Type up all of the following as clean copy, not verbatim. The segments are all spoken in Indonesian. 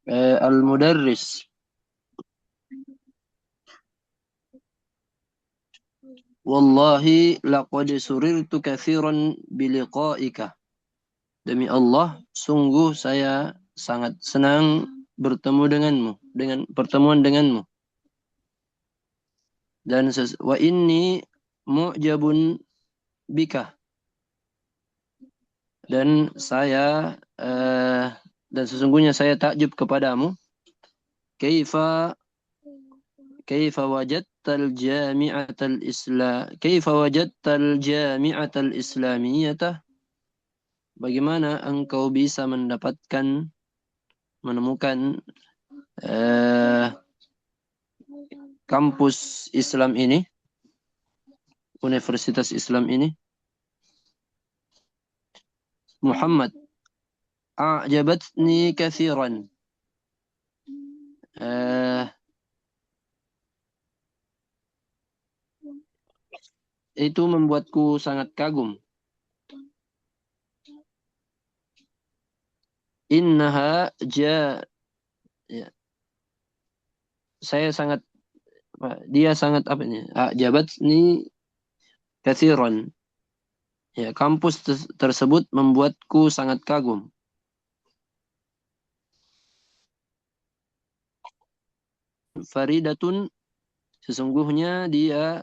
Al-mudarris. Wallahi laqad surirtu katsiran biliqa'ika. Demi Allah, sungguh saya sangat senang bertemu denganmu, dengan pertemuan denganmu. Dan wa inni mu'jabun bika. Dan saya dan sesungguhnya saya takjub kepadamu. Kaifa kaifa wajadtal jami'atal islam kaifa wajadtal jami'atal islamiyata. Bagaimana engkau bisa menemukan kampus Islam ini, Universitas Islam ini? Muhammad, a'jabatni katsiran. Itu membuatku sangat kagum. Innaha ya, saya sangat dia sangat apa ini? A'jabatni katsiran. Ya, kampus tersebut membuatku sangat kagum. Faridatun, sesungguhnya dia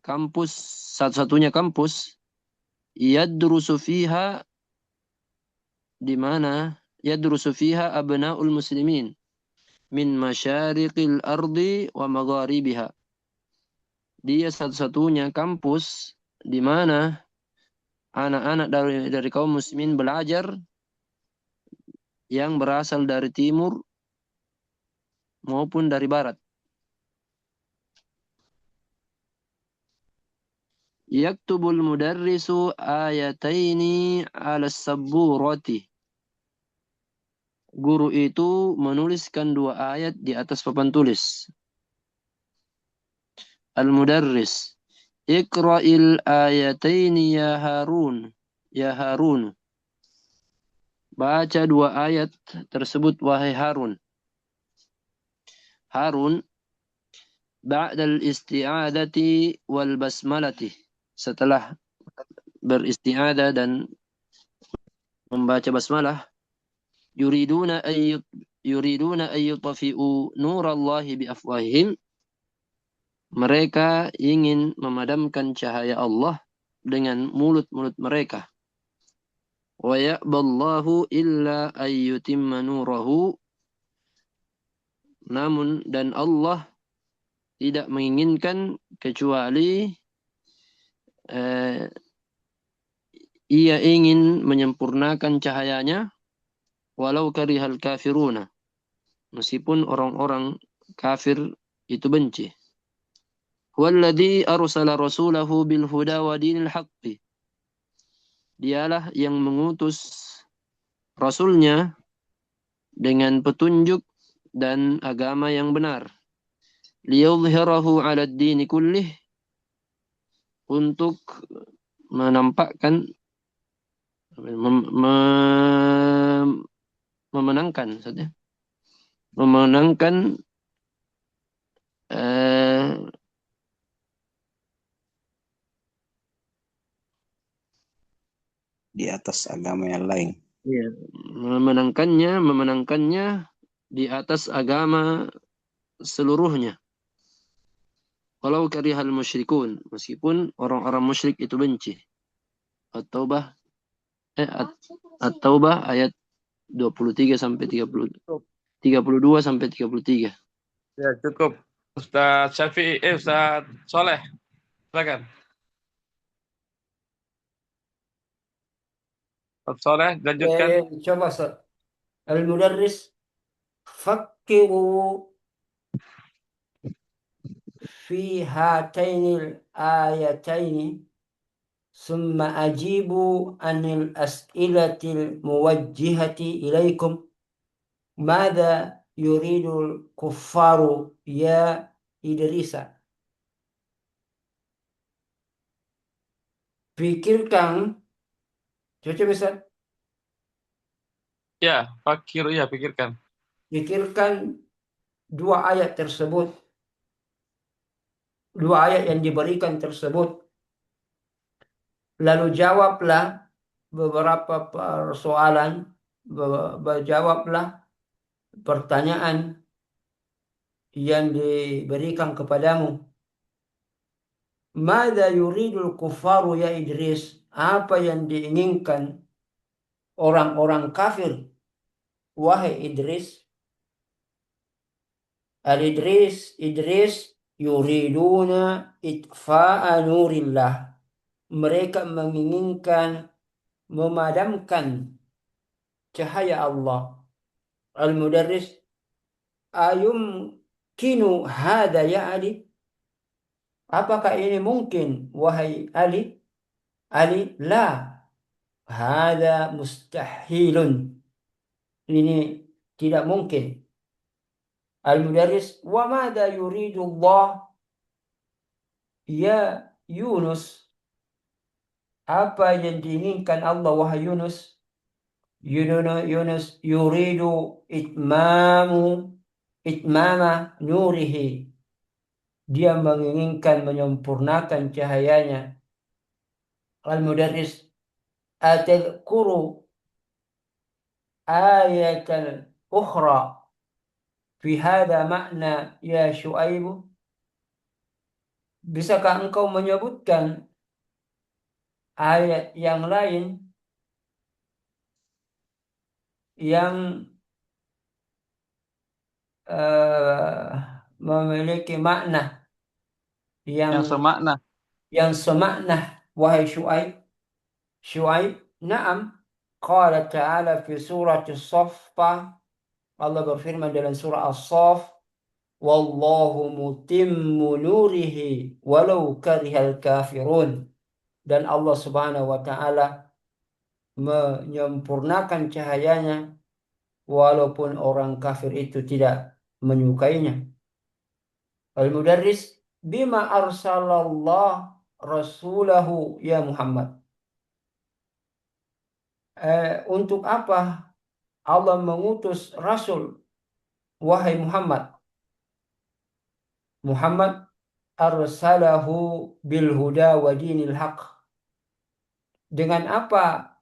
kampus satu-satunya kampus yadrusu fiha, di mana yadrusu fiha abnaul muslimin min masyariqil ardi wa magharibiha. Dia satu-satunya kampus di mana anak-anak dari kaum muslimin belajar yang berasal dari timur maupun dari barat. Yaktubul mudarrisu ayataini ala sabburati. Guru itu menuliskan 2 ayat di atas papan tulis. Al-mudarris, Iqra'il ayataini ya Harun. Ya Harun. Baca 2 ayat tersebut wahai Harun. Harun, ba'dal isti'adati wal basmalati. Setelah beristi'adah dan membaca basmalah, yuriduna ayyutafi'u nurallahi biafwahihim. Mereka ingin memadamkan cahaya Allah dengan mulut-mulut mereka. Wa ya'ballahu illa ayyutimma nurahu. Namun dan Allah tidak menginginkan kecuali ia ingin menyempurnakan cahayanya walau karihal kafiruna. Meskipun orang-orang kafir itu benci. Walladzi arsala rasulahu bil huda wa dinil haqqi. Dialah yang mengutus rasulnya dengan petunjuk dan agama yang benar. Liyudhhirahu 'ala ad-dini kullih, untuk menampakkan memenangkan eh, di atas agama yang lain. ya, memenangkannya di atas agama seluruhnya. Walau karihal musyrikun, meskipun orang-orang musyrik itu benci. At-Taubah At-Taubah ayat 23 sampai 30, 32 sampai 33. Ya, cukup. Ustaz Syafi'i, Ustaz Soleh, silakan. Ustaz Soleh, lanjutkan. Ya, coba Ustaz. Al-mudarris, fakkiru fi hatainil ayataini summa ajibu anil as'ilatil muwajjihati ilaikum. Mada yuridul kuffaru ya Idrisa. Pikirkan, coba Ustaz. Ya, fakir, ya, pikirkan. Pikirkan dua ayat tersebut, dua ayat yang diberikan tersebut. Lalu jawablah beberapa persoalan, berjawablah pertanyaan yang diberikan kepadamu. Mada yuridul kufaru ya Idris? Apa yang diinginkan orang-orang kafir, wahai Idris? Idris yuriduna itfa'a nurillah. Mereka menginginkan memadamkan cahaya Allah. Al-Mudarris, ayum kinu hada ya Ali? Apakah ini mungkin, wahai Ali? Ali, la, hada mustahilun. Ini tidak mungkin. Al-Mudarris, wa madha yuridu Allah ya Yunus? Apa yang diinginkan Allah, wahai Yunus? Yunus yuridu itmama nurihi. Dia menginginkan menyempurnakan cahayanya. Al-Mudarris, atadhkuru ayatan ukhra fi hadha makna ya Syuaib? Bisakah engkau menyebutkan ayat yang lain yang memiliki makna Yang semakna. yang semakna, wahai Syuaib? Syuaib, na'am. Qala ta'ala fi surah As-Saffah, Allah berfirman dalam surah As-Saff, wallahu mutimmu nurihi walau karihal kafirun. Dan Allah Subhanahu wa ta'ala menyempurnakan cahayanya walaupun orang kafir itu tidak menyukainya. Al-Mudarris, bima arsalallah rasulahu ya Muhammad? Untuk apa Allah mengutus Rasul, wahai Muhammad? Muhammad arsalahu bil huda wa dinil haq. Dengan apa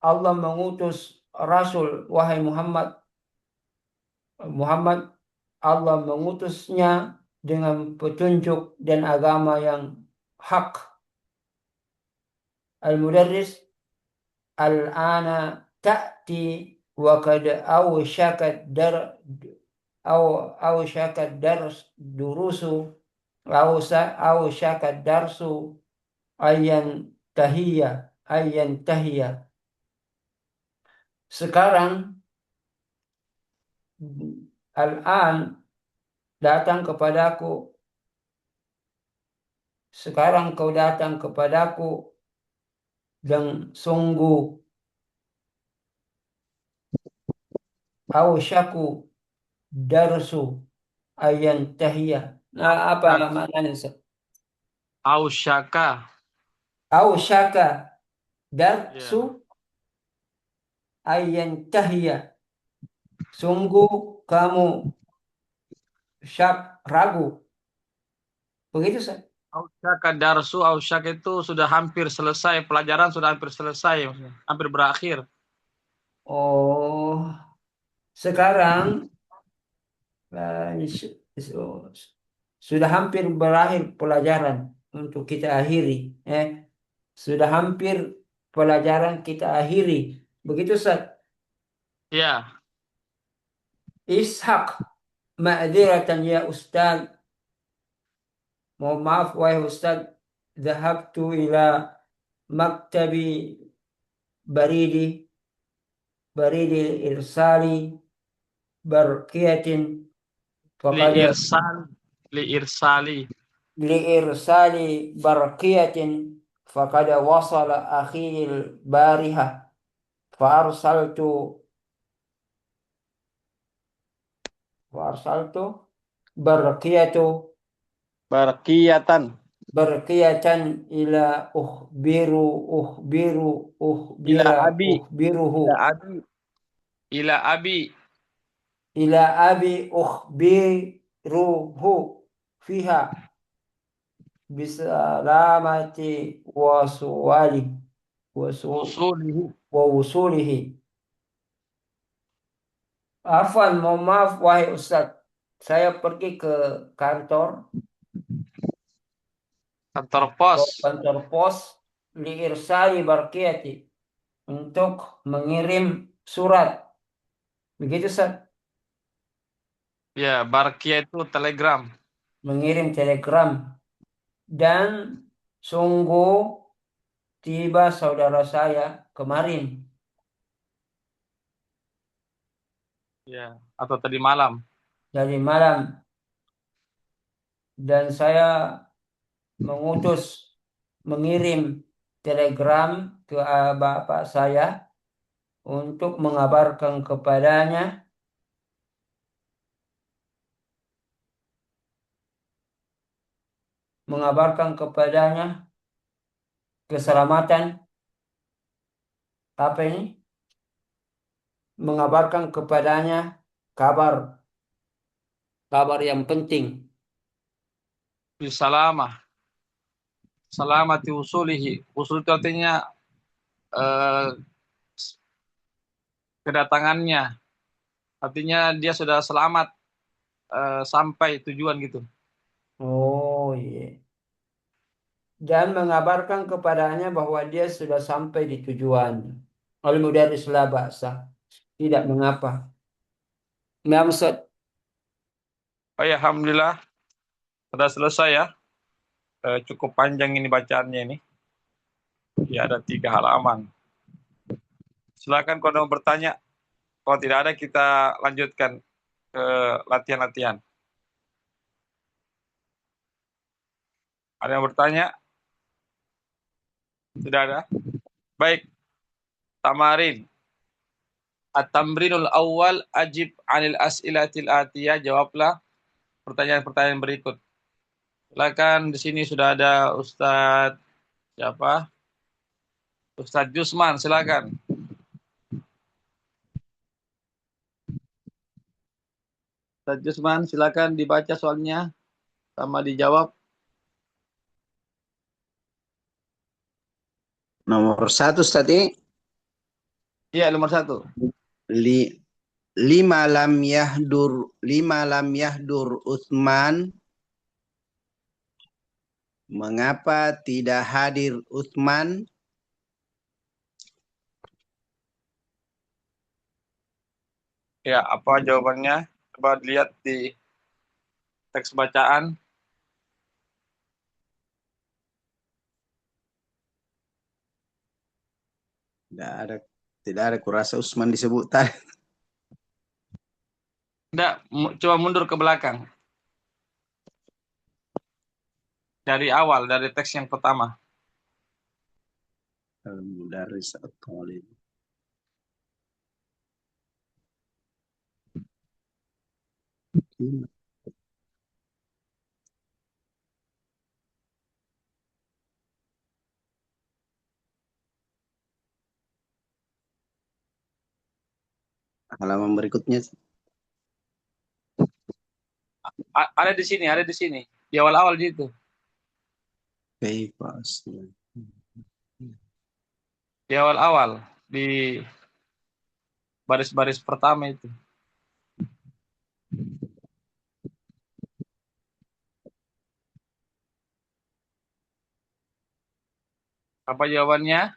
Allah mengutus Rasul, wahai Muhammad? Muhammad, Allah mengutusnya dengan petunjuk dan agama yang hak. Al-Mudarris, al-ana ta'ti wa qad awshakat durusu awshakat darsu ayyan tahiyya. Sekarang al-an datang kepadaku. Sekarang kau datang kepadaku dan sungguh awshaku darsu ayyan tahiyya. Nah, apa maknanya? Ausyaka. Awshaka darsu ayyan tahiyya. Sungguh kamu ragu. Begitu, Ustaz. Ausyaka darsu, ausyaka itu sudah hampir selesai, pelajaran sudah hampir selesai, hampir berakhir. Oh, sekarang sudah hampir berakhir pelajaran untuk kita akhiri. Sudah hampir pelajaran kita akhiri. Begitu, Ustaz? Ya. Ishaq, ma'dziratan ya Ustaz. Mohon maaf, wahai Ustaz. Dhahabtu ila maktabi baridi irsali barqiyatin faqad liirsali barqiyatin faqad wasala akhil barihah fa arsaltu barqiyatan barqiyatan ila Ila ukhbira abi, ukhbiruhu ila abi, ila abi. ila abi ukhbiruhu fiha bisalamati wasuwali wasu Usulihi. wa wusulihi. Afwan, mohon maaf wahai Ustaz. Saya pergi ke kantor Kantor pos. kantor pos liirsali barqiyati untuk mengirim surat. Begitu Ustaz, Ya, Barkia itu telegram. mengirim telegram dan sungguh tiba saudara saya kemarin Ya, atau tadi malam. dari malam dan saya mengutus mengirim telegram ke bapak saya untuk mengabarkan kepadanya keselamatan apa ini? Mengabarkan kepadanya kabar yang penting. Bisalamah. Salamati usulihi. Usul itu artinya eh, kedatangannya. Artinya dia sudah selamat sampai tujuan gitu. Oh iya. Dan mengabarkan kepadanya bahwa dia sudah sampai di tujuan. Al-mudaris la ba'sa. Tidak mengapa. Nah, Ustaz. Oh ya, alhamdulillah sudah selesai ya. Cukup panjang ini bacaannya ini. Ya, ada 3 halaman. Silakan kalau mau bertanya. Kalau tidak ada kita lanjutkan ke latihan-latihan. Ada yang bertanya? Tidak ada? Baik. Tamarin. At-tamrinul awal ajib anil as'ilatil atiyah. Jawablah pertanyaan-pertanyaan berikut. Silakan, di sini sudah ada Ustadz siapa? Ustadz Jusman, silakan. Ustadz Jusman, silakan dibaca soalnya sama dijawab. Nomor 1 tadi. Iya, nomor 1. Li, lima lam yahdur Utsman. Mengapa tidak hadir Utsman? Ya, apa jawabannya? Coba lihat di teks bacaan. Tidak ada kurasa Utsman disebut tadi. Tidak, coba mundur ke belakang. Dari awal, dari teks yang pertama. Al-mudarris at-talib. Halaman berikutnya. Ada di sini, ada di sini. Di awal-awal gitu. Di awal-awal. Di baris-baris pertama itu. Apa jawabannya?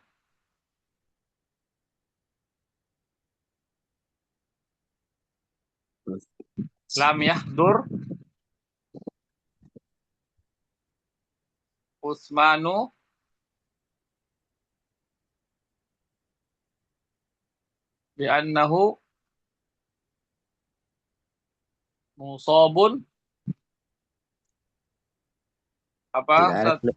Lam yahdur Utsmanu bi'annahu musabun. Apa? Tidak ada.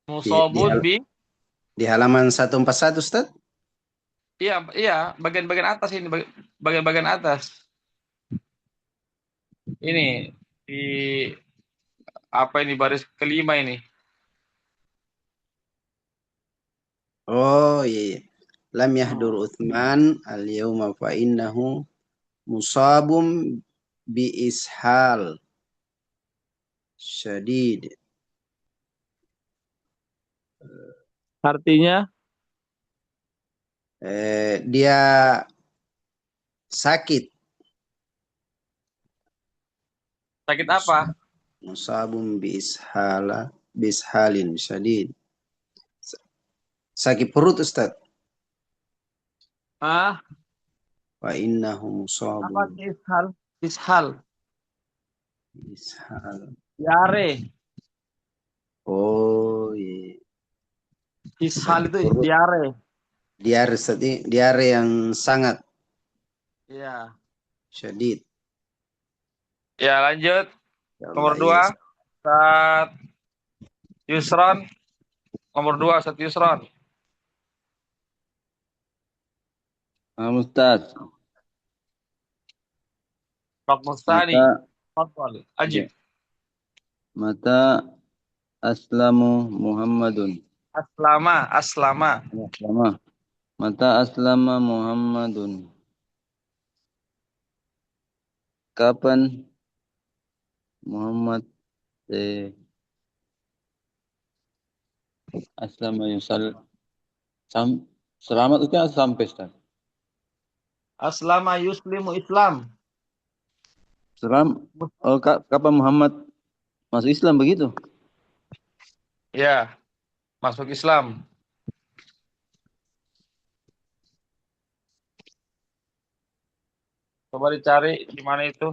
Musabun Di halaman 141, Ustaz? Iya, iya, bagian-bagian atas ini, bagian-bagian atas. Ini di Apa ini baris kelima ini? Oh iya, iya. Lam yahdur Uthman al-yawma fa innahu musabum bi ishal syadid. Artinya Dia sakit. sakit apa? Musabum bi ishalin syadid. Sakit perut Ustaz. Ah, Fa innahu apa musabum ishal? Ishal, bi ishal. diare. Oh iya. Ishal Sakit itu perut. diare. Diare Ustaz, diare yang sangat Iya. syadid. Ya, lanjut. Ya Nomor Allah, dua, yes. Ustaz Yusron. Nomor dua, Ustaz Yusron. Ustaz, Pak Mustani. mata Fadhal. ya, Ajib. mata aslamu Muhammadun. Aslama. Aslama. Mata aslama Muhammadun. Kapan Muhammad aslama yusal selamat itu sampai Ustaz. Aslama yuslimu Islam. Kapan Muhammad masuk Islam begitu? Ya, masuk Islam. Coba dicari di mana itu.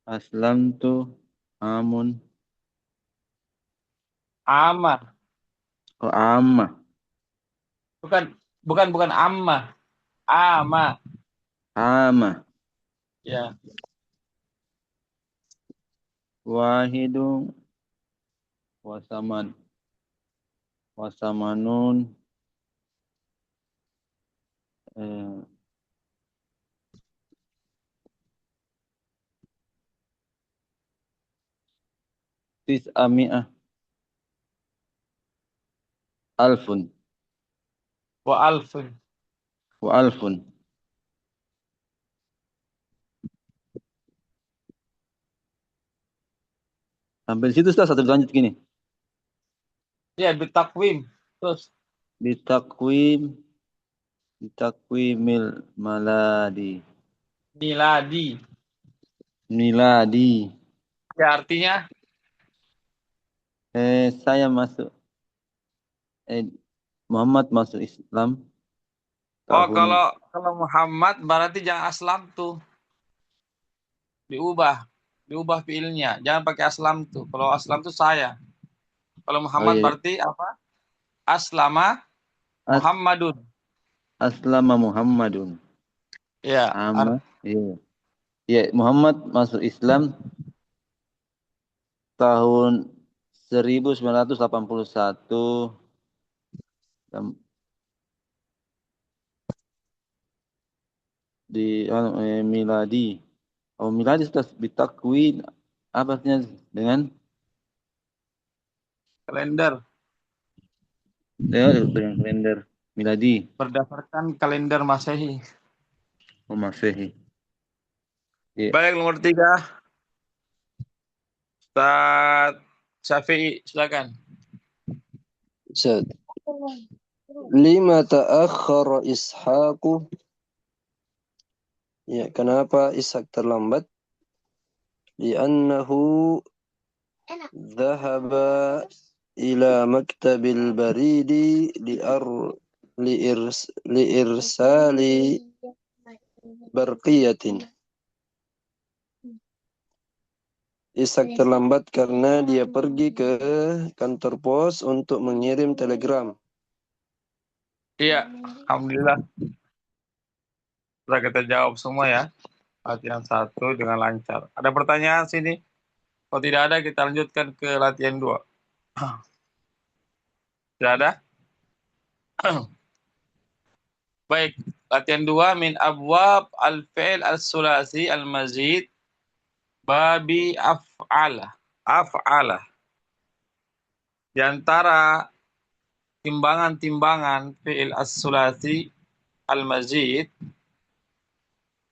Aslam tu amun Amma. amma Bukan amma. Ama. amma Ya. wahidu wasamanun eh, tis'ami'ah alfun Wa alfun. wa alfun. Sampai di situ Ustaz, satu lanjut gini. Ya, bitakwim. Terus Bitakwim bitakwimil maladi miladi. miladi. Ya, artinya Saya masuk Muhammad masuk Islam tahun kalau Muhammad berarti jangan aslam tuh. Diubah fiilnya. Jangan pakai aslam tuh. Kalau aslam tuh saya. Kalau Muhammad iya. berarti apa? Aslama As, Muhammadun. aslama Muhammadun. Ya, Iya. Ya, Muhammad masuk Islam tahun 1981 dan di miladi. Oh, miladi Ustaz bitakwin apa artinya dengan kalender. dengan kalender miladi. Berdasarkan kalender Masehi. Masehi. Iya. Baik, nomor 3. Ustaz Syafi'i, silakan. Ustaz. Lima ta'akhkhara Ishaqu. Ya, kenapa Ishaq terlambat? Li'annahu dhahaba ila maktabil baridi liirsali barqiyatin. Ishak terlambat karena dia pergi ke kantor pos untuk mengirim telegram. Iya, alhamdulillah. Sudah kita jawab semua ya. Latihan 1 dengan lancar. Ada pertanyaan sini? Kalau tidak ada, kita lanjutkan ke latihan 2. Tidak ada? Baik, latihan 2 min abwab al-fi'l al-sulasi al-mazid babi af'ala. Af'ala. Di antara timbangan-timbangan fi'il as-sulasi al-mazid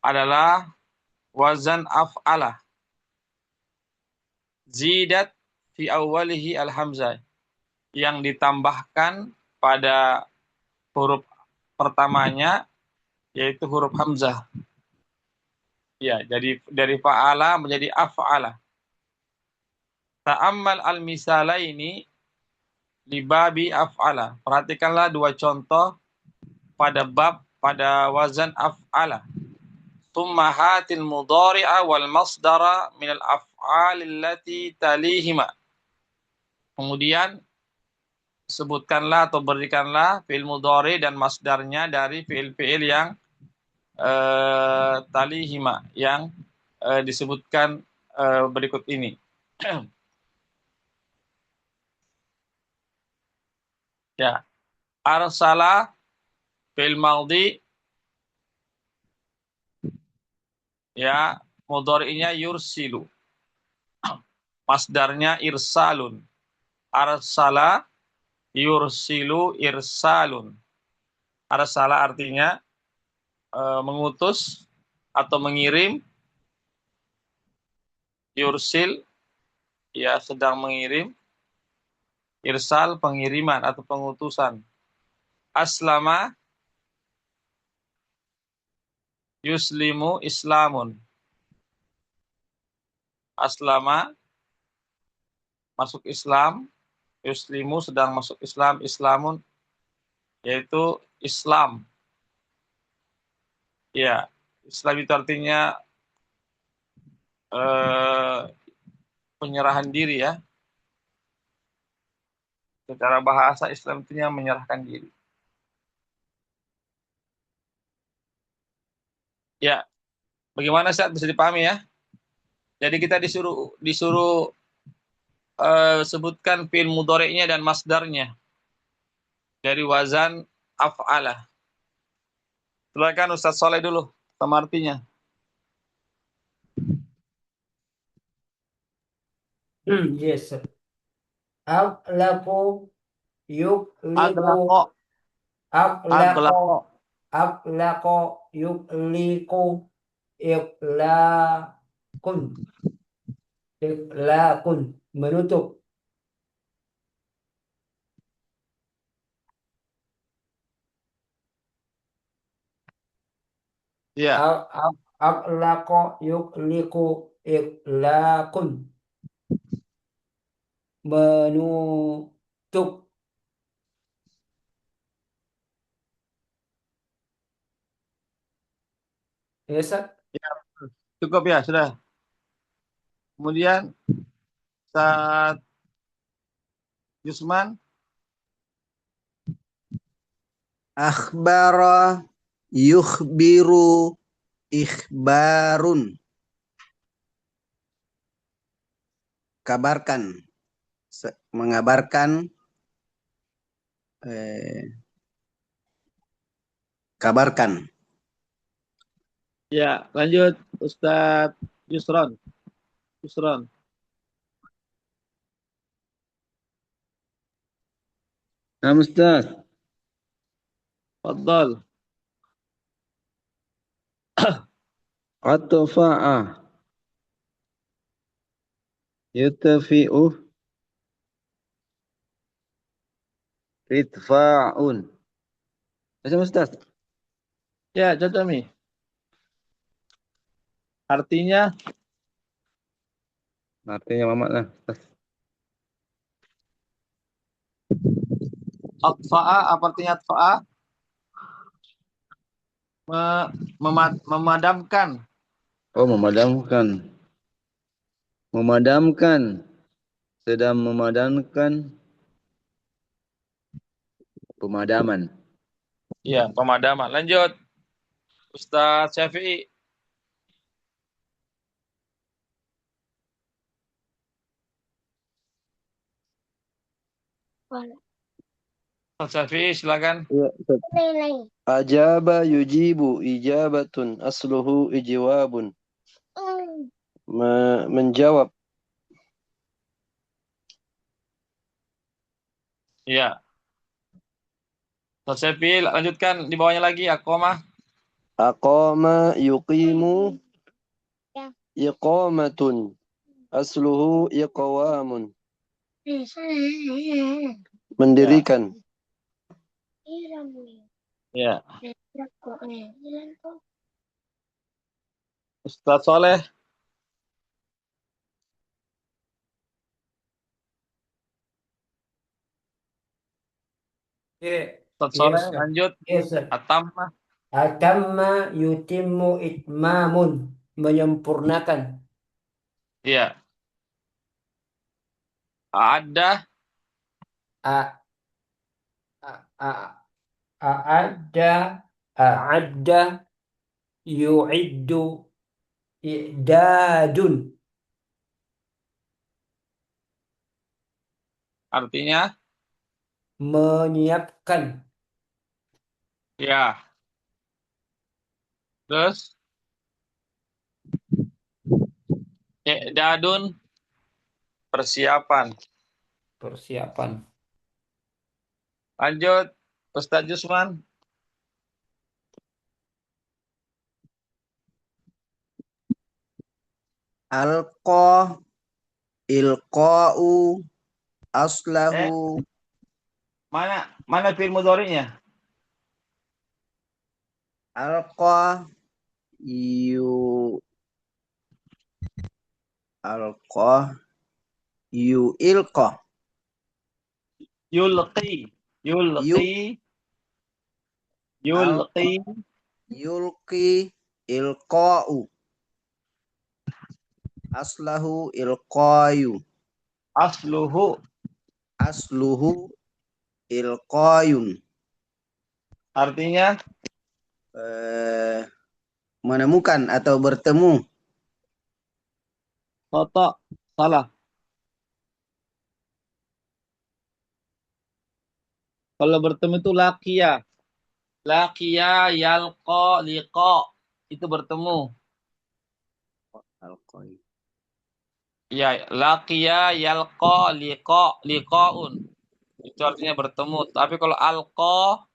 adalah wazan af'ala. Zidat fi awalihi al-hamzah. Yang ditambahkan pada huruf pertamanya yaitu huruf hamzah. Ya, jadi dari fa'ala menjadi af'ala. Ta'ammal al-misalaini li babi af'ala. Perhatikanlah 2 contoh pada wazan af'ala. Tsumma hatil mudhari'a wal masdara min al-af'al allati talihima. Kemudian sebutkanlah atau berikanlah fi'il mudhari dan masdarnya dari fi'il-fi'il yang talihima yang disebutkan berikut ini. Ya, arsala fi'il madhi, ya, mudhari'nya yursilu. Masdarnya irsalun. Arsala yursilu irsalun. Arsala artinya mengutus atau mengirim. Yursil, ya, sedang mengirim. Irsal, pengiriman atau pengutusan. Aslama yuslimu islamun. Aslama masuk Islam, yuslimu sedang masuk Islam, islamun yaitu Islam. Ya, Islam itu artinya penyerahan diri ya. Secara bahasa Islam itu yang menyerahkan diri. Ya, bagaimana Ustaz, bisa dipahami ya? Jadi kita disuruh sebutkan fi'il mudhari'nya dan masdarnya dari wazan af'ala. Silakan Ustaz Soleh dulu sama artinya. Yes, sir. Aqlaqu yukliqu. Aglaqo, Aqlaqo. Aqlaqo yukliqu. Iqlaqun. Iqlaqun. Menutup. Iya. Aqlaqo yukliqu. Iqlaqun. Menutup. Ya, Ustaz? Ya, cukup ya, sudah. Kemudian saat Yusman, Akhbara yukhbiru ikhbarun. Kabarkan. Mengabarkan. Kabarkan. ya, lanjut Ustaz Yusron. Yusron. Nah, Ustaz. Fadhal. Atafa'a. Yutafi'u. Ritfa'un. Baca Ustaz. Ya, Jatami. Artinya Mamat lah. Ustaz. atfa'a, apa artinya atfa'a? Memadamkan. Oh, memadamkan. Memadamkan. Sedang memadamkan pemadaman. Iya, pemadaman. Lanjut. Ustaz Syafi'i. Ustaz Syafi'i, silakan. Ya, Ustaz. Ajaba yujibu ijabatun asluhu ijwabun. Menjawab. Iya. Ustaz Syafi'i, lanjutkan di bawahnya lagi. Aqomah. Aqama yuqimu iqamatun asluhu iqawamun. Mendirikan. Ya. Ustaz Soleh. Ustaz Soleh, Ustaz. lanjut. Ustaz. Atamma. Atamma yutimmu itmamun. Menyempurnakan. Iya. Ada. A, a, a, a'adda, a'adda, yu'iddu, i'dadun. Artinya, Menyiapkan. ya. Terus, i'dadun, persiapan. Persiapan. Lanjut, Ustaz Jusman. Alqa, ilqa'u, aslahu, Mana fi'il mudhari'nya? alqa, yu, alqa, yu ilqa, Yulqi. Yulqi. Yulqi. yulqi, ilqa'u, aslahu, ilqayu, Asluhu. asluhu, ilqayun. Artinya, Menemukan atau bertemu. khata. Salah. Kalau bertemu itu laqiya. Laqiya, yalqa, liqa. Itu bertemu. Alqayu. Ya, laqiya, yalqa, liqa, liqaun. Itu artinya bertemu. Tapi kalau alqa,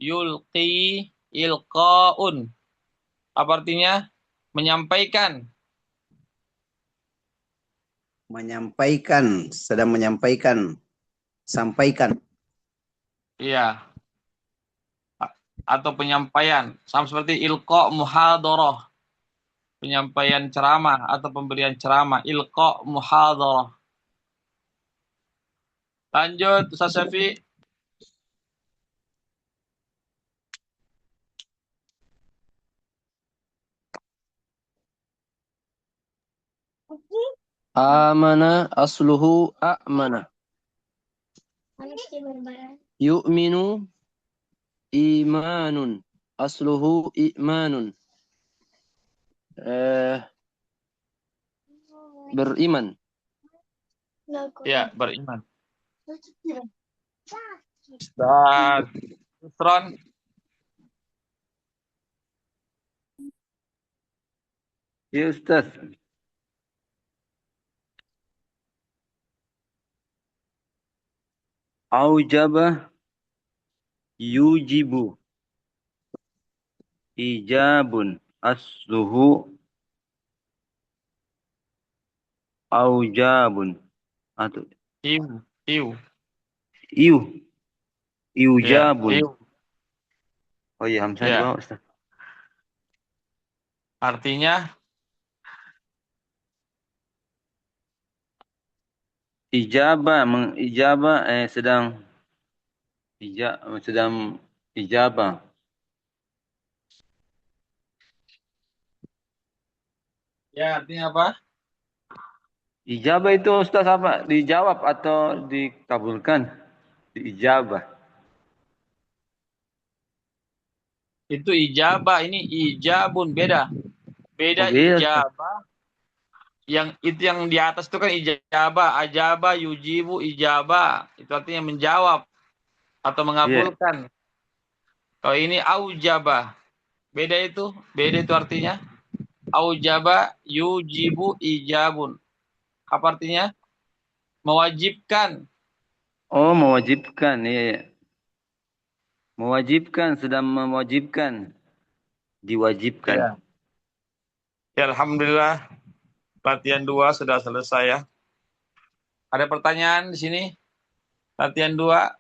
yulqi, ilqaun. Apa artinya? Menyampaikan. Menyampaikan, sedang menyampaikan, sampaikan. Iya. Atau penyampaian. Sama seperti ilqa muhadharah. Penyampaian ceramah atau pemberian ceramah. Ilqa muhadharah. Lanjut, Ustaz Syafi'i. Amana asluhu a'mana. Yu'minu imanun asluhu i'manun. Beriman. Ya, beriman. Ustaz Nusron. Ya Ustaz. Aujaba yujibu ijabun asluhu aujabun atau Iu. Iu. iu Ya, iujabun. iu. Oh iya, hamzah di Ya. bawah Ustaz. Artinya, Ijabah sedang ijabah. ya artinya apa? Ijabah itu Ustaz apa? Dijawab atau dikabulkan? Ijabah. Itu ijabah, ini ijabun, beda. Beda Oh, beda. ijabah. Yang itu yang di atas itu kan ijabah, ajabah, yujibu, ijabah. Itu artinya menjawab atau Iya. mengabulkan. Kalau ini aujabah. Beda itu artinya. Aujabah, yujibu, ijabun. Apa artinya? Mewajibkan. Oh, mewajibkan. Iya. Mewajibkan, sedang mewajibkan. Diwajibkan. Ya. Ya, alhamdulillah. Latihan 2 sudah selesai ya. Ada pertanyaan di sini? Latihan 2.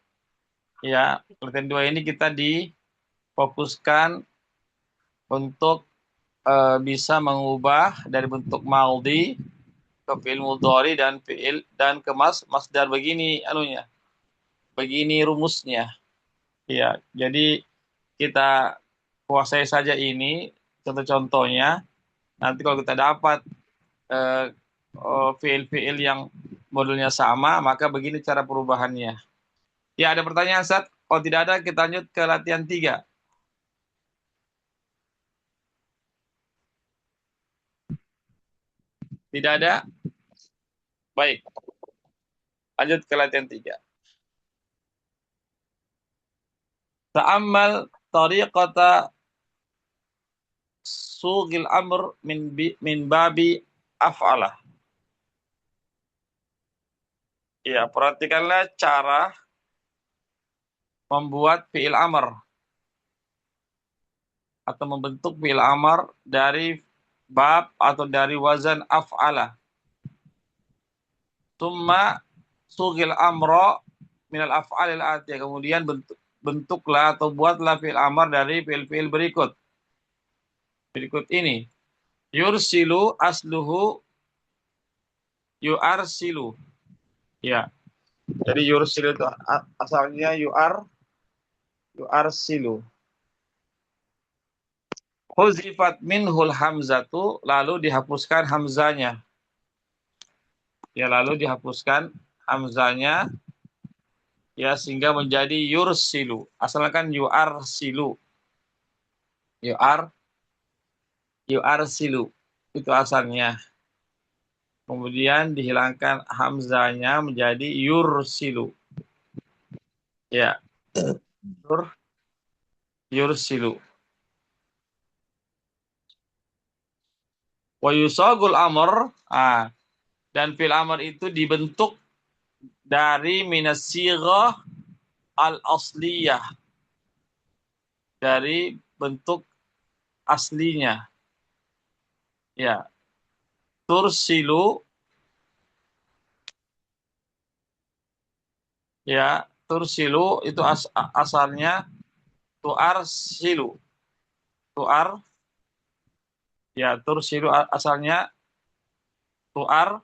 Ya, latihan 2 ini kita difokuskan untuk bisa mengubah dari bentuk maudhi ke fi'il mudhari dan ke masdar begini anunya. Begini rumusnya. Ya, jadi kita kuasai saja ini contoh-contohnya. Nanti kalau kita dapat fiil-fiil yang modulnya sama, maka begini cara perubahannya. Ya, ada pertanyaan, Ustaz? Kalau tidak ada, kita lanjut ke latihan 3. Tidak ada? Baik. Lanjut ke latihan 3. Ta'ammal tariqata sughil amr min babi af'alah. Ya, perhatikanlah cara membuat fi'il amr atau membentuk fi'il amr dari bab atau dari wazan af'ala. Tumma sughil amra minal af'alil atiyah. Kemudian bentuklah atau buatlah fi'il amr dari fi'il-fi'il berikut ini. Yursilu asluhu yuarsilu. Ya. Jadi yursilu itu asalnya yuarsilu. Huzifat minhul hamzatu, lalu dihapuskan hamzanya. Ya, lalu dihapuskan hamzanya. Ya, sehingga menjadi yursilu. Asalnya kan yuarsilu. Yuarsilu. Itu asalnya. Kemudian dihilangkan hamzanya menjadi yursilu. Ya. Yursilu. Wa yusagul amr. Dan fi'il amr itu dibentuk dari minas sighah al-asliyah. Dari bentuk aslinya. Ya. Tursilu. Ya, tursilu itu asalnya tuarsilu. Ya, tursilu asalnya tuarsilu.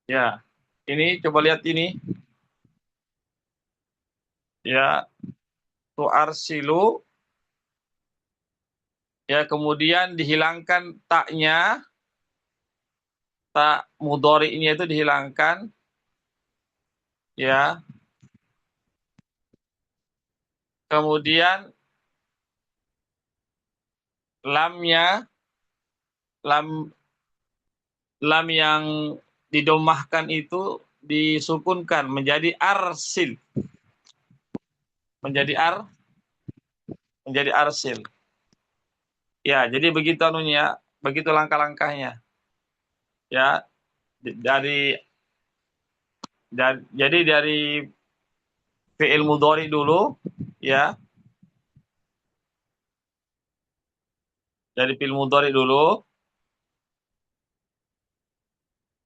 Ya. Ini coba lihat ini. Ya, tuarsilu. Ya, kemudian dihilangkan taknya. Tak mudhari'nya itu dihilangkan. Ya. Kemudian lamnya, lam yang didomahkan itu disukunkan menjadi arsil. Menjadi arsil. Ya, jadi begitu anunya, begitu langkah-langkahnya. Ya, jadi dari fi'il mudhari dulu, ya. Dari fi'il mudhari dulu.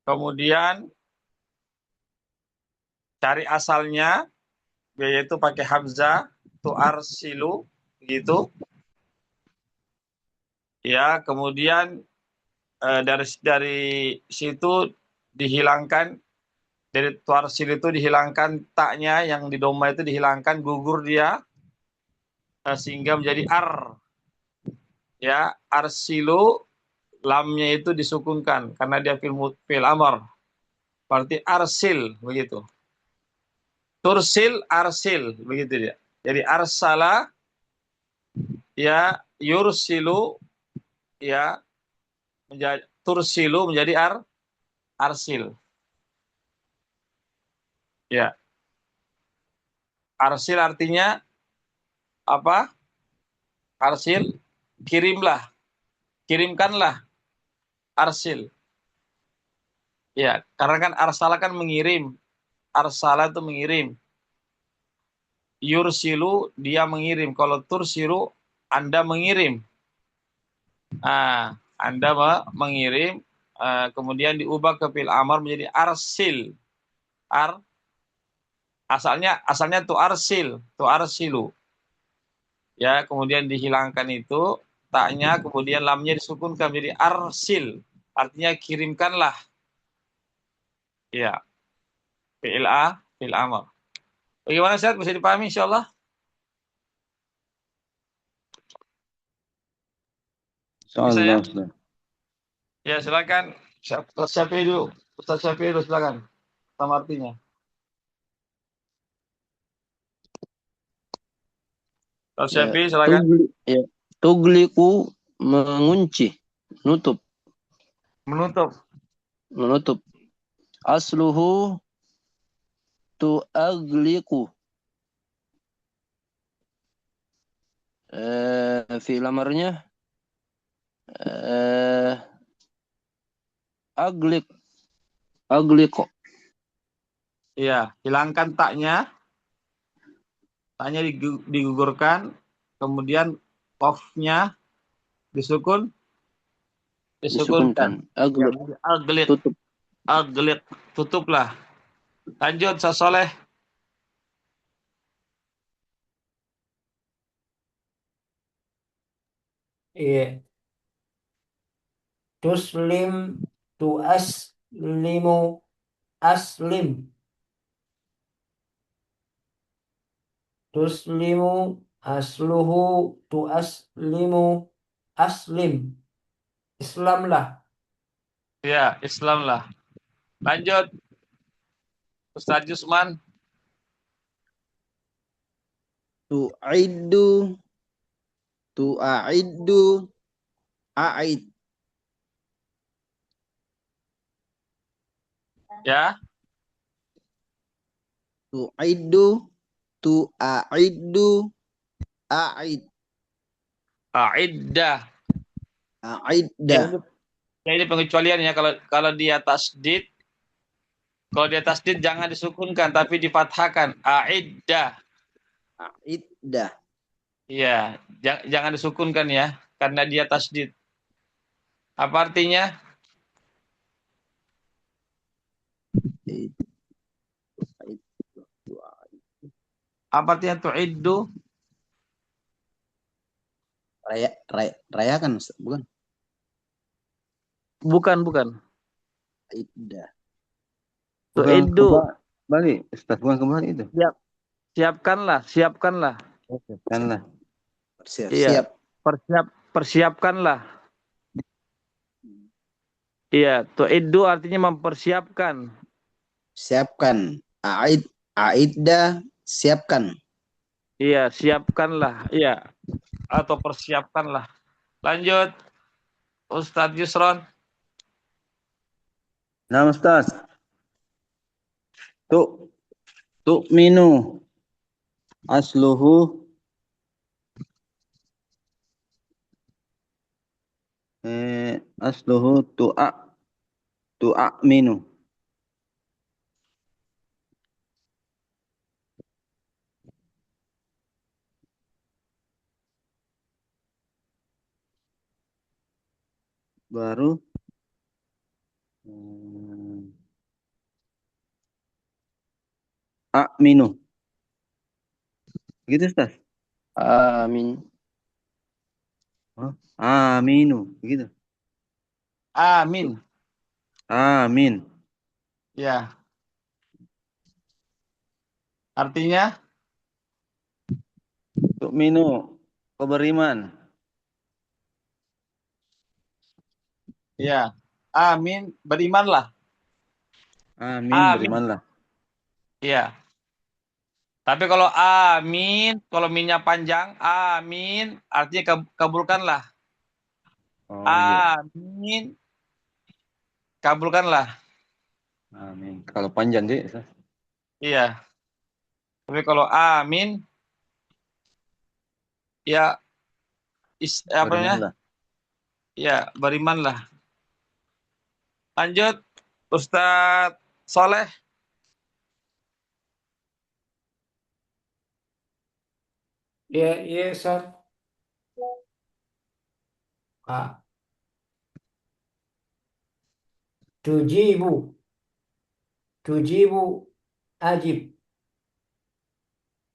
Kemudian cari asalnya, yaitu pakai hamzah, tuarsilu, gitu. Ya, kemudian dari situ dihilangkan, dari tuarsil itu dihilangkan taknya, yang di doma itu dihilangkan, gugur dia, sehingga menjadi ar. Ya, arsilu, lamnya itu disukunkan karena dia fil amr. Berarti arsil begitu. Tursil arsil begitu dia. Jadi arsala ya yursilu ya menjadi tursilu menjadi arsil. Ya. Arsil artinya apa? Arsil kirimlah, kirimkanlah. Arsil. Ya, karena kan arsala kan mengirim. Arsala itu mengirim. Yursilu dia mengirim. Kalau tursilu Anda mengirim. Nah, Anda mengirim kemudian diubah ke fil amr menjadi arsil. Asalnya tu arsilu. Ya, kemudian dihilangkan itu taknya, kemudian lamnya disukunkan menjadi arsil. Artinya kirimkanlah. Ya, fil amr. Bagaimana Ustaz? Bisa dipahami insyaallah? Bisa ya? Ustaz. Ya, silakan. Ustaz Syafi'i dulu. Ustaz Syafi'i dulu silakan. Sama artinya. Ustaz Syafi'i silakan. Tugliku mengunci, nutup, Menutup. Asluhu tuagliku. Fi'il amarnya agliq. Iya, hilangkan taknya. Taknya digugurkan, kemudian qafnya disukunkan. Disukunkan. Ya, Agliq. Tutup. Agliq, tutuplah. Lanjut, Ustaz Soleh. Iya. Tuslim, tuaslimu, aslim. Tuslimu, asluhu, tuaslimu, aslim. Islamlah. Ya, Islam lah. Lanjut, Ustaz Yusman. Tu'iddu, tu'aiddu, a'id. Ya, Tu'iddu, tu'aiddu, a'id. A'iddah. A'iddah. Ini pengecualiannya kalau dia tasdid, jangan disukunkan tapi difathahkan. A'iddah. A'iddah. Iya, jangan disukunkan ya karena dia tasdid. Apa artinya? Apa artinya tu'iddu? Rayakan, Ustaz, bukan? Bukan. A'iddah. Tu'iddu. Balik, Ustaz, bukan kembali itu. Siapkanlah. Siapkanlah. Siap-siap. Iya, persiapkanlah. Iya, tu'iddu artinya mempersiapkan. Siapkan. A'iddah, siapkan. Iya, siapkanlah. Iya. Atau persiapkanlah. Lanjut. Ustadz Yusron. Nah, Ustaz. Tu'minu. Asluhu. Asluhu tu'aminu. Baru aminu. Gitu, Ustaz? Amin. Aminu, begitu. Amin. Amin. Ya. Artinya? Tu'minu, kau beriman. Ya. Amin, berimanlah. Amin, Amin. berimanlah. Iya. Tapi kalau amin, kalau minnya panjang, amin, artinya kabulkanlah. Oh iya. Amin, kabulkanlah. Amin. Kalau panjang sih, Ustaz. Iya. Tapi kalau amin, ya apa namanya? Berimanlah. Ya, berimanlah. Lanjut, Ustadz Soleh. Ya, Ustaz. Ah, tujibu, tujibu, ajib,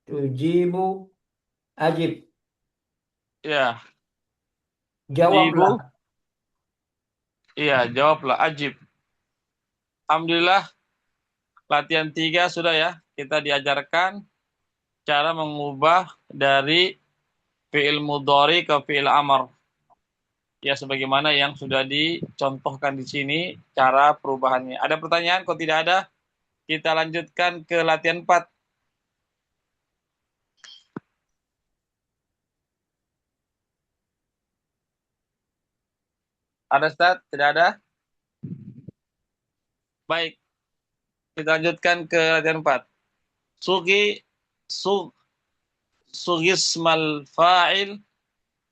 tujibu, ajib. Ya, Jawablah. Jibu. Iya, jawablah, ajib. Alhamdulillah, latihan 3 sudah ya. Kita diajarkan cara mengubah dari fi'il mudhari ke fi'il amr. Ya, sebagaimana yang sudah dicontohkan di sini cara perubahannya. Ada pertanyaan? Kalau tidak ada, kita lanjutkan ke latihan 4. Ada, Ustaz? Tidak ada? Baik, kita lanjutkan ke latihan 4. Sugi, sug, sugismal fa'il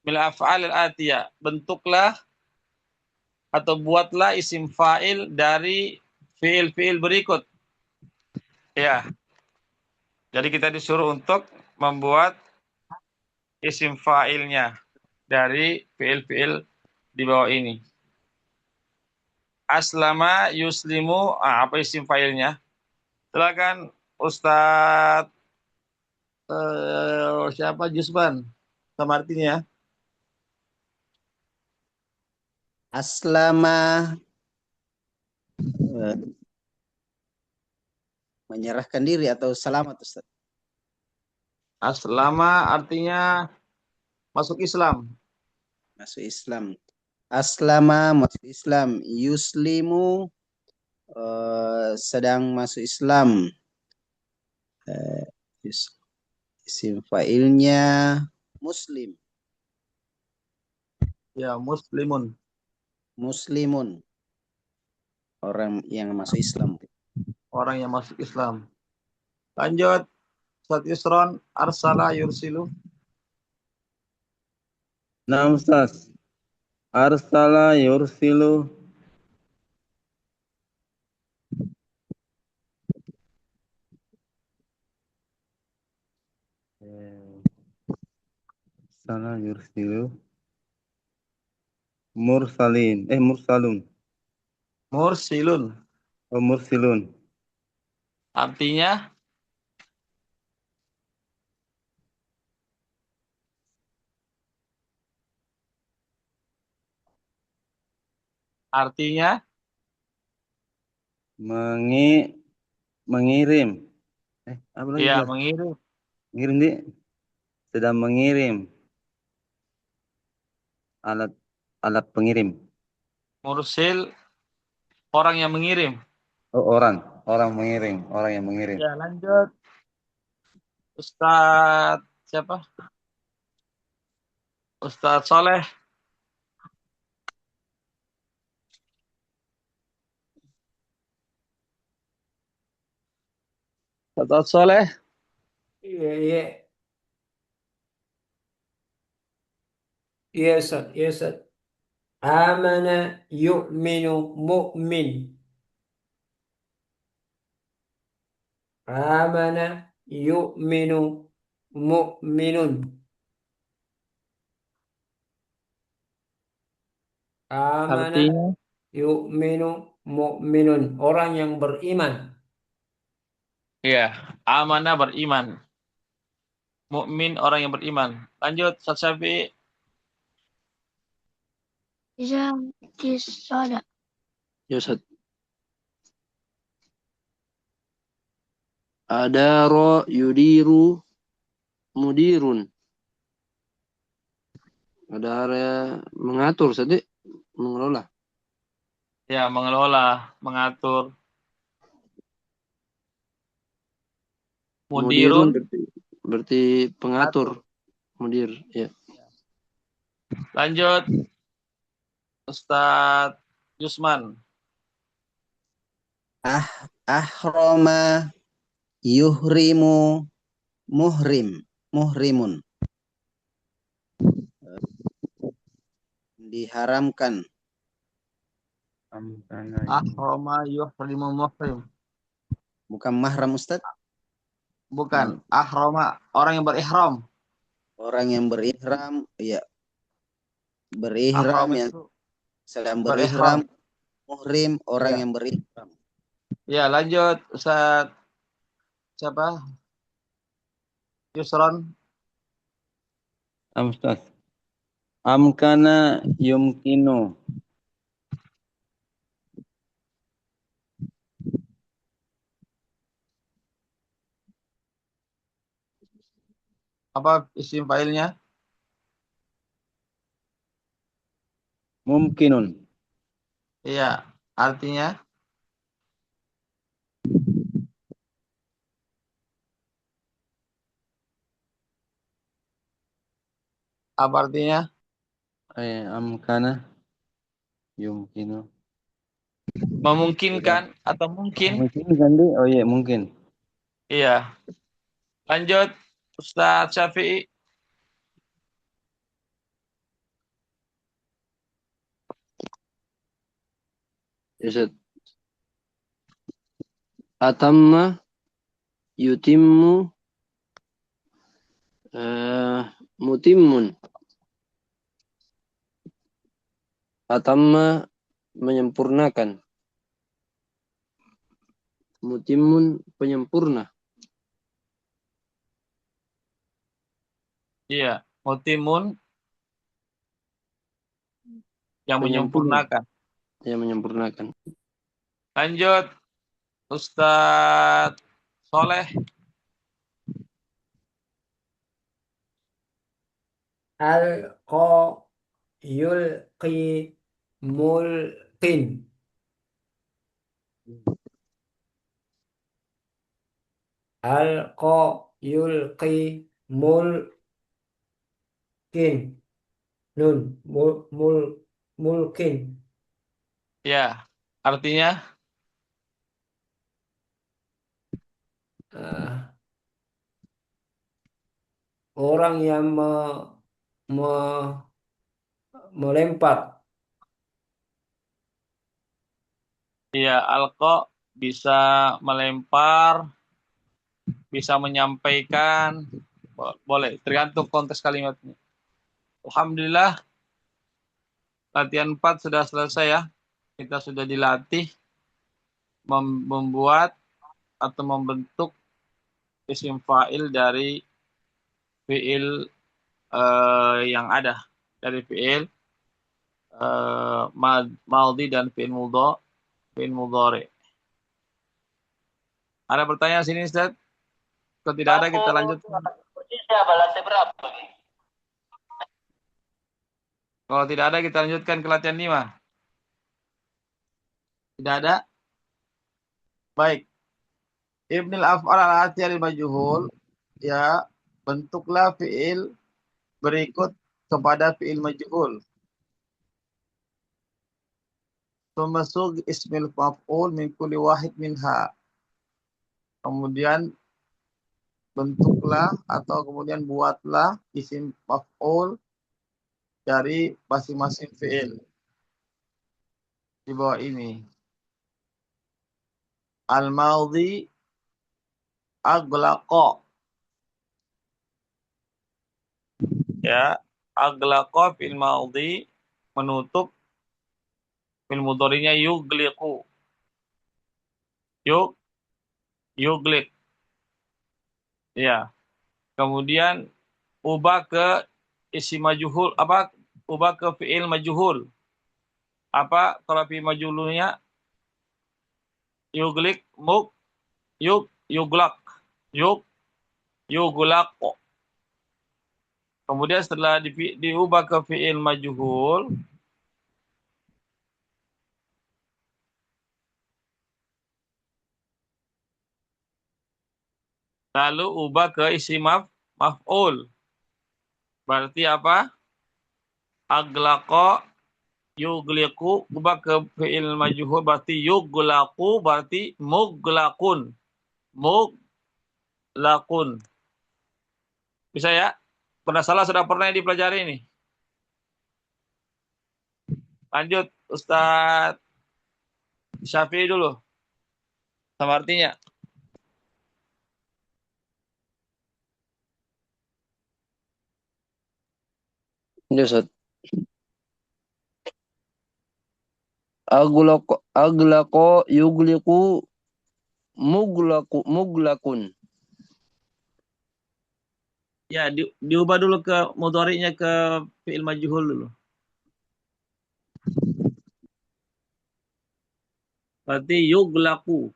mil af'al al-atiyah. Bentuklah atau buatlah isim fa'il dari fi'il-fi'il berikut. Ya, jadi kita disuruh untuk membuat isim fa'ilnya dari fi'il-fi'il di bawah ini. Aslama yuslimu, apa isim fa'ilnya? Silakan Ustadz siapa Jusman sama artinya. Aslama menyerahkan diri atau selamat, Ustaz? Aslama artinya masuk Islam. Masuk Islam. Aslama masuk Islam. Yuslimu sedang masuk Islam. Isim fa'ilnya Muslim. Ya, muslimun. Muslimun. Orang yang masuk Islam. Orang yang masuk Islam. Lanjut. Ustaz Yusron, arsala yursilu. Nah, Ustaz. Arsala yursilu. Arsala yursilu. Mursalin. Mursalun. Mursilun. Oh, mursilun. Artinya Mengirim. Apa lagi, ya Ustaz? mengirim. Mengirim, Di. Sedang mengirim. Alat pengirim. Mursil orang yang mengirim. Oh, orang mengirim, orang yang mengirim. Ya, lanjut. Ustaz siapa? Ustaz Soleh. Ustaz Soleh. Iya. Iya, Ustaz. Iya, Ustaz. Amana yu'minu mu'min. Amana yu'minu mu'minun. Amana Artinya yu'minu mu'minun. Orang yang beriman. ya, amanah beriman. Mukmin orang yang beriman. Lanjut, Ustaz Syafi'i. Ya, Ustaz. Adaro yudiru mudirun. Ada area mengatur, Ustaz, mengelola. Ya, mengelola, mengatur. Mudirun Mudirun, berarti pengatur. atur. Mudir, ya. Lanjut, Ustadz Yusman. Ahroma yuhrimu muhrimun. Diharamkan. Ahroma yuhrimu muhrim. Bukan mahram Ustaz. Bukan, ahroma, orang yang berihram. Orang yang berihram, ya. Berihram Ahram yang itu sedang berihram. berihram. Muhrim, orang Ya. yang berihram. Ya, lanjut Ustadz siapa? Yusron. Ustaz. Amkana yumkinu. Apa isim failnya? Mumkinun. Iya, artinya apa artinya? Amkana yumkinu. Memungkinkan atau mungkin? Mungkin kan di? Oh iya, mungkin. Iya. Lanjut Ustadz Syafi'i. Ya, Ustaz. Atamma yutimmu mutimmun. Atamma menyempurnakan. Mutimmun penyempurna. Iya, mutimun yang Penyempurna. menyempurnakan. Yang menyempurnakan. Lanjut Ustadz Soleh. Alqa yulqi mulqin. Alqa yulqi mulqin. Nun mulkin. Ya, artinya Orang yang me- melempar. ya alqa bisa melempar, bisa menyampaikan, boleh, tergantung konteks kalimatnya. Alhamdulillah, latihan 4 sudah selesai ya. Kita sudah dilatih membuat atau membentuk isim fa'il dari fi'il yang ada. Dari fi'il madhi dan fi'il mudhari. Ada pertanyaan sini Ustaz? Kalau tidak ada kita lanjut. Kalau tidak ada kita lanjutkan ke latihan 5. Tidak ada? Baik. Ibnil af'al al-atiyah lil majhul, ya, bentuklah fi'il berikut kepada fi'il majhul. Termasuk ismil maf'ul min kulli wahid minha. Kemudian bentuklah atau kemudian buatlah isim maf'ul dari masing-masing fi'il di bawah ini. Al-madhi aglaqa. Ya, aglaqa fil madhi menutup, fil mudhari'nya yugliqu. Yuglik. Ya. Kemudian ubah ke isim majhul, apa? Ubah ke fi'il majhul. Apa kalau fi'il majhulnya? Yuglik, yuglak. Yuglak. Kemudian setelah diubah ke fi'il majhul, Lalu ubah ke isim maf'ul. Berarti apa? Aglaqa yugliqu ubah ke fi'il majhul berarti yuglaqu berarti muglaqun. Muglaqun. Bisa ya? Pernah salah sudah pernah dipelajari ini. Lanjut Ustadz Syafi'i dulu. Sama artinya. Ya, Ustaz. Aglaqo yugliqu muglaqun. Ya, diubah dulu ke mudhari'nya ke fi'il majhul dulu. Berarti yuglaqu.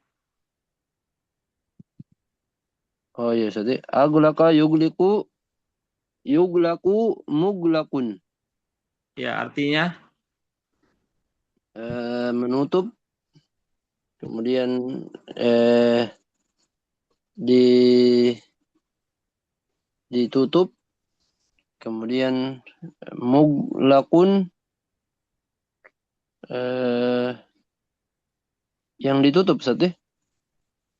Oh iya, Ustaz. Aglaqa yuglaqu muglaqun. Ya, artinya Menutup. Kemudian di ditutup. Kemudian muglaqun yang ditutup, Ustaz.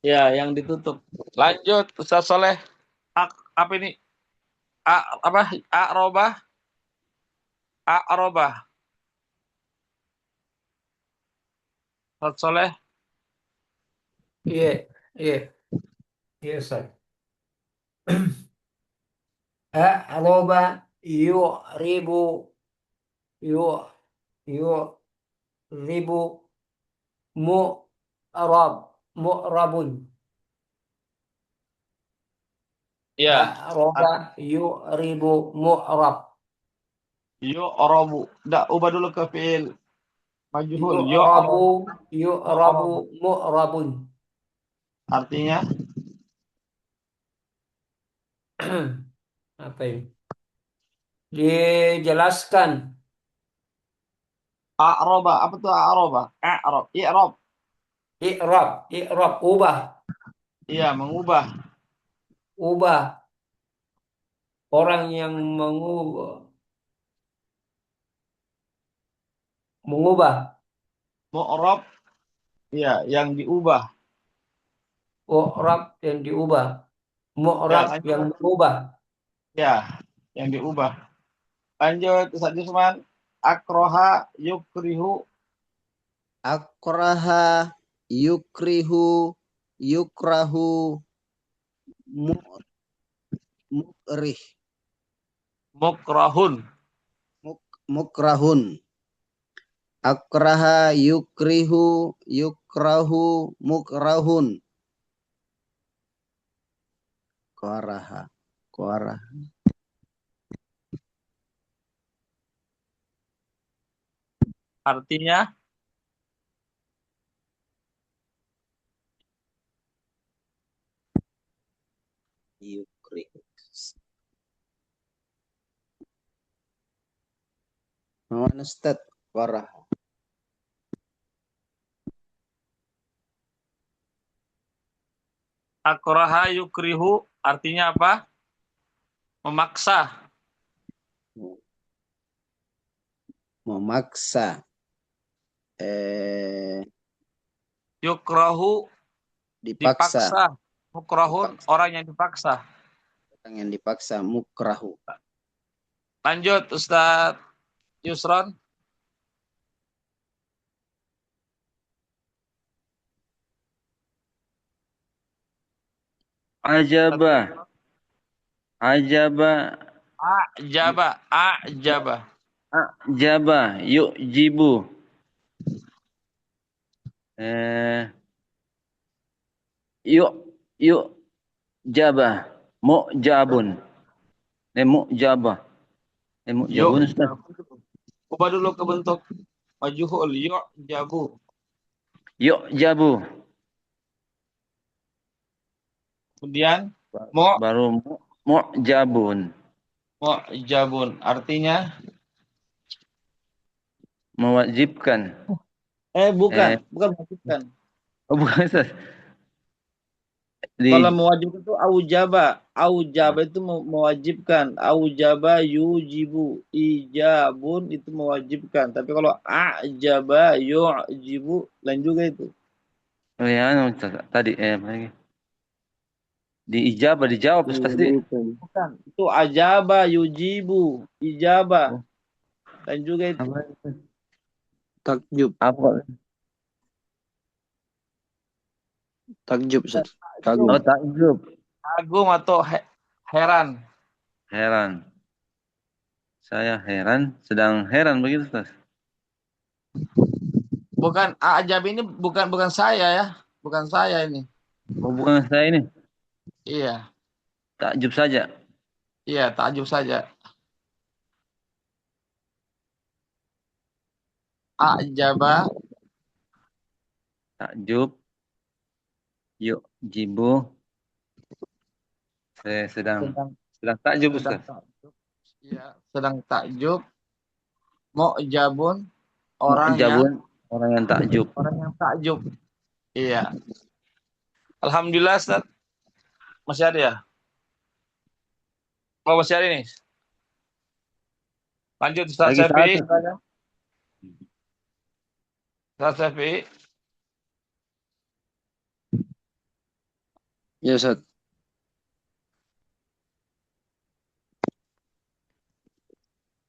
ya yang ditutup. Lanjut Ustaz Soleh. Apa ini? Apa? A'robah. A'robah. Ustaz Soleh. Iya, iya, iya, Ustaz. A'roba yu'ribu yu'ribu mu'rabun. Ya. A'roba yu'ribu mu'rab. Yu'rabu. Dah ubah dulu ke fi'il majhul. Yu'rabu mu'rabun. Artinya Apa ini? Dijelaskan. a'roba. Apa tuh a'roba? A'rob. I'rob. I'rab, ubah, Iya, mengubah. ubah. Orang yang mengubah. Mu'rab. Iya, yang diubah. I'rab yang diubah. Ya, Mu'rab lanjut. yang mengubah. Ya, yang diubah. Lanjut Ustaz Jusman. Akroha yukrihu. Akraha yukrihu yukrahu mukrih Mukrahun. mukrahun. Akraha yukrihu yukrahu mukrahun. Qaraha qaraha Artinya yukrihu. Mana Ustaz? Qaraha. akroha yukrihu artinya apa? Memaksa. Memaksa. Yukrahu Dipaksa. dipaksa. Mukrahun orang yang dipaksa. Orang yang dipaksa mukrahu. Lanjut Ustaz Yusron. Ajaba. Ajaba. Ajaba. Ajaba. Yu'jibu. Yuk jabah. Mu'jabun. Mu'jabah. Mu'jabun Ustaz. Ubah dulu ke bentuk majhul. Yu'jabu. Yu'jabu. Kemudian Baru mu'jabun. mu'jabun artinya Mewajibkan. bukan mewajibkan. Oh bukan Ustaz. Kalau mewajibkan itu aujaba itu mewajibkan, aujaba yujibu, ijabun itu mewajibkan. Tapi kalau ajaba yujibu lain juga itu. Oh ya, tadi apa lagi? Di ijabah dijawab Ustaz di. Bukan. Bukan, itu ajaba yujibu, ijaba Oh, lain juga itu. apa? Takjub. Apa? Takjub, Ustaz. Oh, Kagum. takjub. Kagum atau heran. Heran. Saya heran, sedang heran begitu Ustaz. Bukan ajab ini bukan saya ya. Bukan saya ini. Oh, bukan saya ini. Iya. Takjub saja. Iya, takjub saja. Ajaba. Takjub. Yuk, jibu. Saya sedang takjub Sedang Ustaz. takjub. Iya, sedang takjub. Mu'jabun orang Jabun, orang yang takjub. yang takjub. Iya. Alhamdulillah Ustaz. Masih ada ya? Oh, masih ada nih. Lanjut Ustaz Lagi Syafi'i. satu. Ustaz Syafi'i. Ya, Ustaz.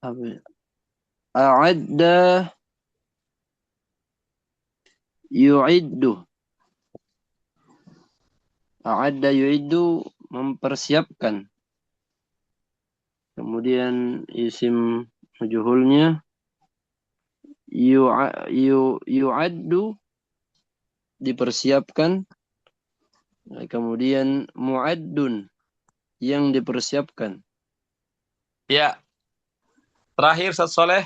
Apa ya? A'adda yu'iddu. A'adda yu'iddu mempersiapkan. Kemudian isim majhulnya yu'addu dipersiapkan. Kemudian mu'addun yang dipersiapkan. Ya. Terakhir Ustaz Soleh.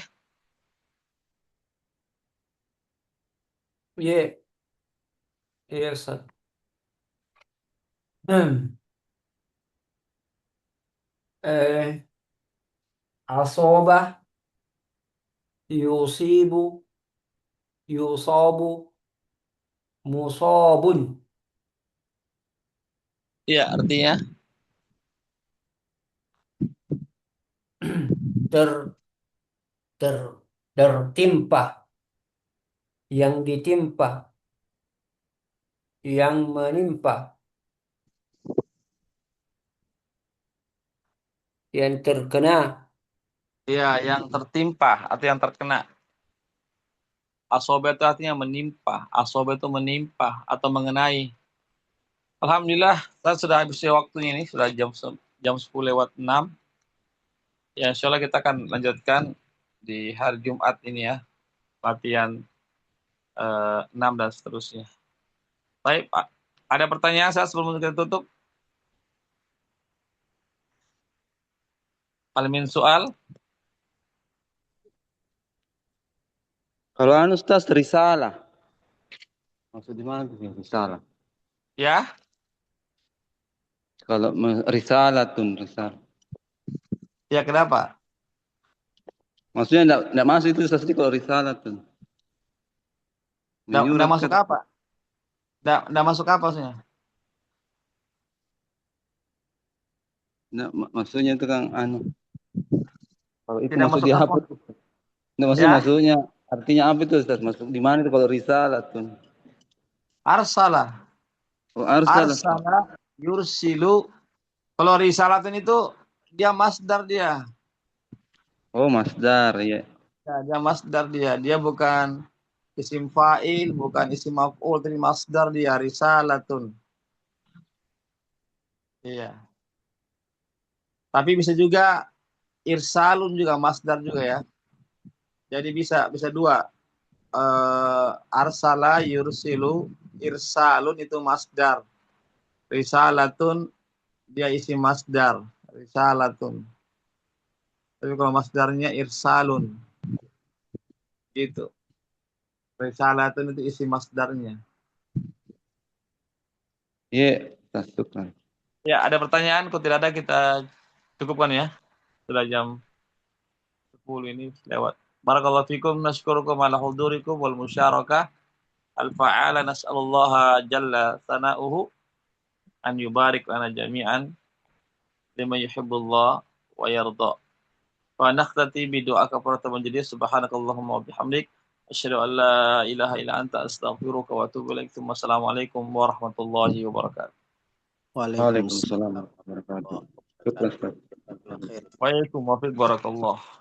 Iya. Iya, Ustaz. Asobah, yusibu, yusabu, musobun. Iya, artinya ter ter tertimpa, yang ditimpa, yang menimpa, yang terkena. ya yang tertimpa atau yang terkena. Asoba itu artinya menimpa. Asoba itu menimpa atau mengenai. Alhamdulillah, saya sudah habis waktunya ini, sudah jam 10:06. Ya, insya Allah kita akan lanjutkan di hari Jumat ini ya, latihan 6 dan seterusnya. Baik, Pak. Ada pertanyaan saya sebelum kita tutup? Alimin soal? Kalau Ustaz risalah. Maksud di mana tuh risalah? Ya, Kalau risalatun. ya kenapa? Maksudnya enggak masuk itu Ustaz kalau risalatun. Nggak masuk apa? Nggak masuk apa maksudnya? Nah, maksudnya itu kan kalau itu Tidak masuk masuk di apa? apa? Nah, maksudnya Ya, maksudnya artinya apa itu Ustaz? Masuk di mana itu kalau risalatun? arsalah. Oh, arsalah. Arsala yursilu. Kalau risalatun itu dia masdar dia. Oh, masdar ya. Ya, dia masdar dia. Dia bukan isim fa'il, bukan isim maf'ul, tapi masdar dia, risalatun. Iya. Tapi bisa juga irsalun juga masdar juga ya. Jadi bisa dua. Arsala yursilu, irsalun itu masdar. Risalatun dia isim masdar, risalatun. Tapi kalau masdarnya irsalun. Gitu. Risalatun itu isim masdarnya. Iya, tasukkan. Ya, ada pertanyaan? Kalau tidak ada kita cukupkan ya. Sudah jam 10 ini lewat. Barakallahu fikum, nasykurukum ala hudurikum wal musyarakah al-fa'ala, nas'alullaha jalla sana'uhu an yubarik lana jami'an lima yuhibbullah wa yarda. Wa nakhtati bi doa kafaratul majlis. Subhanakallahumma wa bihamdik asyhadu an la ilaha illa anta astaghfiruka wa atubu ilaik. Wassalamualaikum warahmatullahi wabarakatuh. Waalaikumsalam Waalaikumsalam warahmatullahi wabarakatuh. Syukran, Ustaz. warahmatullahi wabarakatuh. Waalaikumsalam warahmatullahi wabarakatuh.